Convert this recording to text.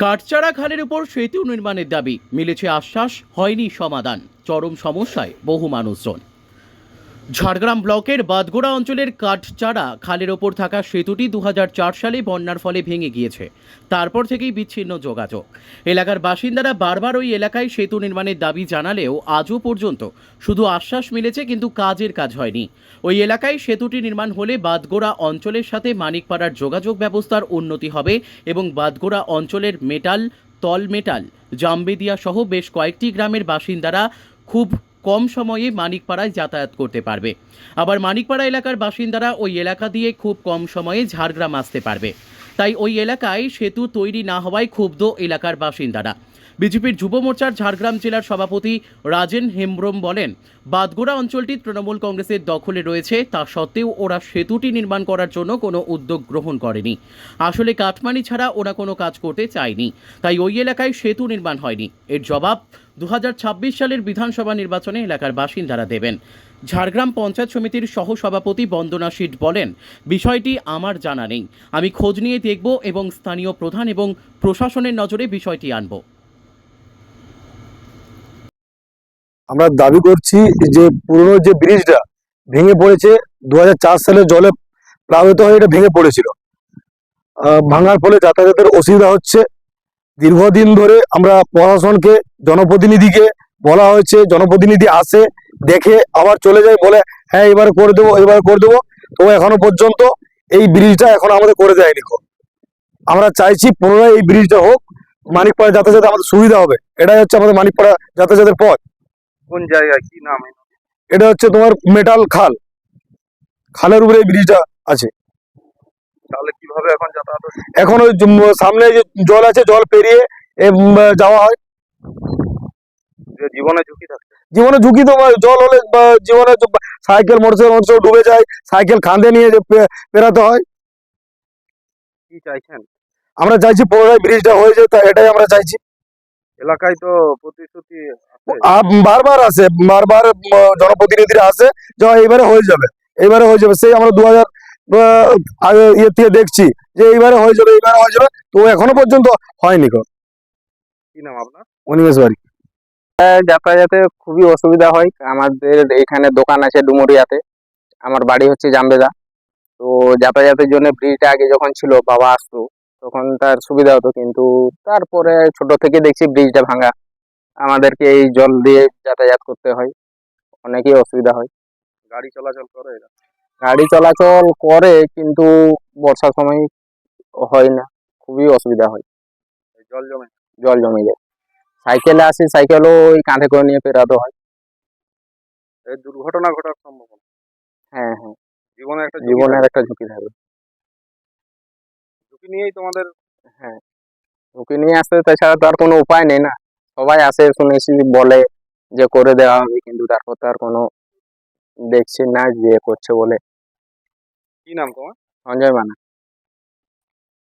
কাটচাড়া খালের উপর সেতু নির্মাণের দাবি মিলেছে আশ্বাস, হয়নি সমাধান। চরম সমস্যায় বহু মানুষজন। ঝাড়গ্রাম ব্লকের বাদগোড়া অঞ্চলের কাটচাড়া খালের ওপর থাকা সেতুটি 2004 সালে বন্যার ফলে ভেঙে গিয়েছে। তারপর থেকেই বিচ্ছিন্ন যোগাযোগ। এলাকার বাসিন্দারা বারবার ওই এলাকায় সেতু নির্মাণের দাবি জানালেও আজও পর্যন্ত শুধু আশ্বাস মিলেছে, কিন্তু কাজের কাজ হয়নি। ওই এলাকায় সেতুটি নির্মাণ হলে বাদগোড়া অঞ্চলের সাথে মানিকপাড়ার যোগাযোগ ব্যবস্থার উন্নতি হবে এবং বাদগোড়া অঞ্চলের মেটাল, তল মেটাল, জামবেদিয়া সহ বেশ কয়েকটি গ্রামের বাসিন্দারা খুব কম সময়ে মানিকপাড়ায় যাতায়াত করতে পারবে। আবার মানিকপাড়া এলাকার বাসিন্দারা ওই এলাকা দিয়ে খুব কম সময়ে ঝাড়গ্রাম আসতে পারবে। তাই ওই এলাকায় সেতু তৈরি না হওয়ায় ক্ষুব্ধ এলাকার বাসিন্দারা। বিজেপির যুব মোর্চার ঝাড়গ্রাম জেলার সভাপতি রাজেন হেমব্রম বলেন, বাদগোড়া অঞ্চলটি তৃণমূল কংগ্রেসের দখলে রয়েছে, তা সত্ত্বেও ওরা সেতুটি নির্মাণ করার জন্য কোনো উদ্যোগ গ্রহণ করেনি। আসলে কাটমানি ছাড়া ওরা কোনো কাজ করতে চায়নি, তাই ওই এলাকায় সেতু নির্মাণ হয়নি। এর জবাব 2026 সালের বিধানসভা নির্বাচনে এলাকার বাসিন্দারা দেবেন। ঝাড়গ্রাম পঞ্চায়েত সমিতির সহসভাপতি বন্দনা সিট বলেন, বিষয়টি আমার জানা নেই, আমি খোঁজ নিয়ে দেখব এবং স্থানীয় প্রধান এবং প্রশাসনের নজরে বিষয়টি আনব। আমরা দাবি করছি যে পুরনো যে ব্রিজটা ভেঙে পড়েছে 2004 সালে জলে প্লাবিত হয়ে এটা ভেঙে পড়েছিল। ভাঙার ফলে যাতায়াতের অসুবিধা হচ্ছে। দীর্ঘদিন ধরে আমরা প্রশাসনকে, জনপ্রতিনিধিকে বলা হয়েছে, জনপ্রতিনিধি আসে, দেখে আবার চলে যায়, বলে হ্যাঁ এবারে করে দেবো, এবারে করে দেবো। তো এখনো পর্যন্ত এই ব্রিজটা এখন আমাদের করে দেয়নি। আমরা চাইছি পুনরায় এই ব্রিজটা হোক, মানিকপাড়া যাতায়াতে আমাদের সুবিধা হবে। এটাই হচ্ছে আমাদের মানিকপাড়া যাতায়াতের পথ। কোন জায়গায়, কি নাম? এটা হচ্ছে তোমার মেটাল খাল, খালের উপরে এই ব্রিজটা আছে। তাহলে কিভাবে এখন যাতায়াত হচ্ছে? এখন ওই সামনে যে জল আছে, জল পেরিয়ে যাওয়া হয়। যে জীবনে ঝুঁকি থাকে। জীবনে ঝুঁকি তো জল হলে জীবনে সাইকেল মোটরসাইকেল ডুবে যায়, সাইকেল কাঁধে নিয়ে পেরাতে হয়। কি চাইছেন? আমরা চাইছি পুনরায় ব্রিজটা হয়ে যায়, তা এটাই আমরা চাইছি। এলাকায় তো প্রতিশ্রুতি আছে। বারবার আসে, বারবার জনপ্রতিনিধিরা আসে যে এইবারে হয়ে যাবে, এইবারে হয়ে যাবে। সেই আমরা 2000 আগে ইয়ে থেকে দেখছি যে এইবারে হয়ে যাবে, এইবারে হয়ে যাবে, তো এখনো পর্যন্ত হয়নি। কি নাম আপনার? অনিমেষ বাড়ি। যাতায়াতে খুবই অসুবিধা হয়। আমাদের এখানে দোকান আছে ডুমুরিয়াতে, আমার বাড়ি হচ্ছে জামবেদা। তো যাতায়াতের জন্য ব্রিজটা আগে যখন ছিল, বাবা আসতো তখন তার সুবিধা হতো, কিন্তু তারপরে ছোট থেকে দেখছি ব্রিজটা ভাঙা, আমাদেরকে এই জল দিয়ে যাতায়াত করতে হয়, অনেকই অসুবিধা হয়। গাড়ি চলাচল করে এরা? গাড়ি চলাচল করে, কিন্তু বর্ষার সময় হয় না, খুবই অসুবিধা হয়। জল জমে? জল জমে যায়। সাইকেলে আসি, সাইকেলও ওই কাঁধে করে নিয়ে পেরাতে হয়। এই দুর্ঘটনা ঘটার সম্ভাবনা। হ্যাঁ হ্যাঁ, জীবনে একটা জীবনের একটা ঝুঁকি থাকে। ঝুঁকি নিয়েই তোমাদের। হ্যাঁ, ঝুঁকি নিয়ে আসতে, তাছাড়া তো আর কোনো উপায় নেই না। সবাই আসে, শুনেছি বলে যে করে দেওয়া হবে, কিন্তু তারপর তো আর কোনো দেখছি না যে করছে বলে। কি নাম তোমার? সঞ্জয় মানা।